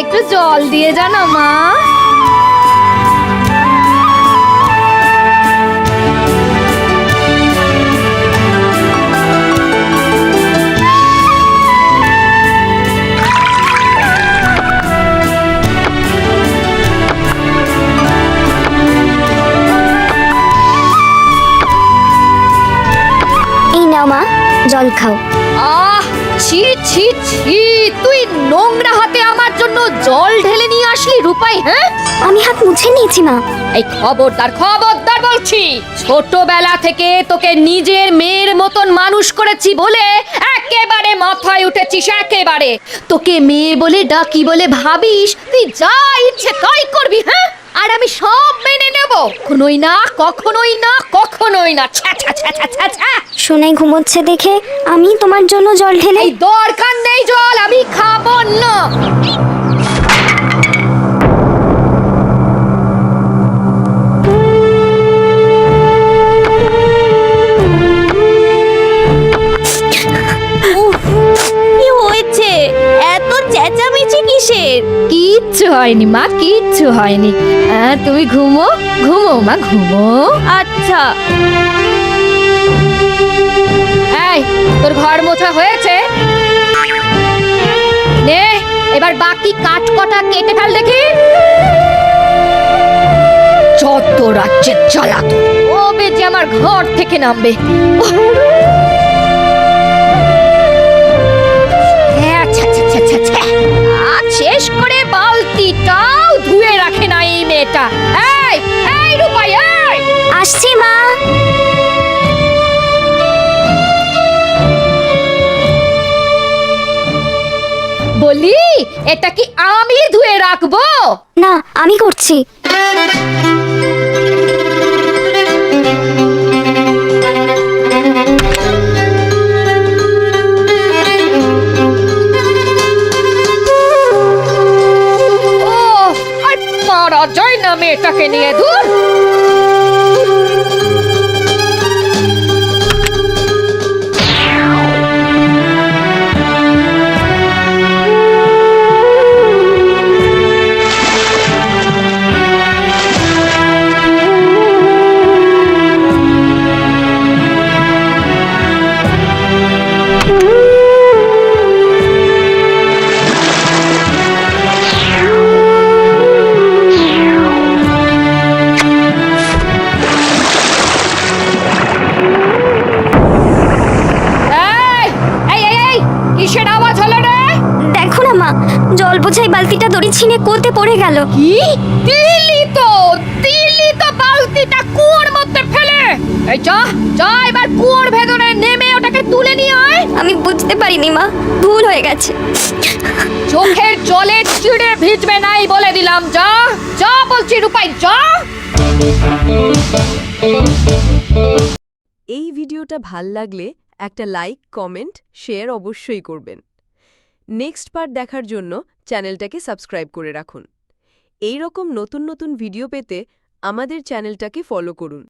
একটু জল দিয়ে জানো মা। এই নাও মা, জল খাও। আহ, ছি ছি ছি, তুই নোংরা হাতে আমার জন্য জল ঢেলে নিয়ে আসলি রূপাই। হ্যাঁ, আমি হাত মুছে নিয়েছি মা। এই খবরদার খবরদার বলছি, ছোটবেলা থেকে তোকে নিজের মেয়ের মতন মানুষ করেছি বলে একেবারে মাথায় উঠেছিস একেবারে। তোকে মেয়ে বলে ডাকি বলে ভাবিস, তুই যা ইচ্ছে তাই করবি। হ্যাঁ, আর আমি সব মেনে নেব। কখনোই না, কখনোই না, কখনোই না। ছ্যা ছ্যা ছ্যা ছ্যা ছ্যা ছ্যা। সোনাই ঘুমোচ্ছে দেখে আমি তোমার জন্য জল ঢেলে। এই দরকার নেই জল, আমি খাবো না। কি হয়েছে? এত চেঁচামেচি কিসের? কিচ্ছু হয়নি মা, কিচ্ছু হয়নি। তুমি ঘুমো ঘুমো মা, ঘুমো। আচ্ছা। এই, তোর ঘর মোছা হয়েছে? নে, এবার বাকি কাঠ কটা কেটে ফেল দেখি। যত রাজ্যের জ্বালাত, ও বেজে আমার ঘর থেকে নামবে। ওহ! ছ্যা, ছ্যা, ছ্যা, ছ্যা, ছ্যা। আজ শেষ করে বালতিটাও ধুয়ে রাখে না এই মেয়েটা। এই এই রূপাই, এই আসছি মা। বলি, এটা কি আমি ধুয়ে রাখবো? না, আমি করছি। ও, আর পারা যায় না মেয়েটাকে নিয়ে। দূর। এই এই এই, কিসের আওয়াজ হলো রে? দেখো না মা, জল বোঝাই বালতিটা দড়ি ছিঁড়ে কুয়োতে পড়ে গেল। কি দিলি তো বালতিটা কুয়োর মধ্যে ফেলে। এই যা যা, এবার কুয়োর ভেতরে নেমে ওটাকে তুলে নিয়ে আয়। আমি বুঝতে পারিনি মা, ভুল হয়ে গেছে। চোখের জলে চিড়ে ভিজবে নাই বলে দিলাম। যা যা বলছি রূপাই, যা। এই ভিডিওটা ভাল লাগলে একটা লাইক, কমেন্ট, শেয়ার অবশ্যই করবেন। নেক্সট পার্ট দেখার জন্য চ্যানেলটাকে সাবস্ক্রাইব করে রাখুন। এই রকম নতুন নতুন ভিডিও পেতে আমাদের চ্যানেলটাকে ফলো করুন।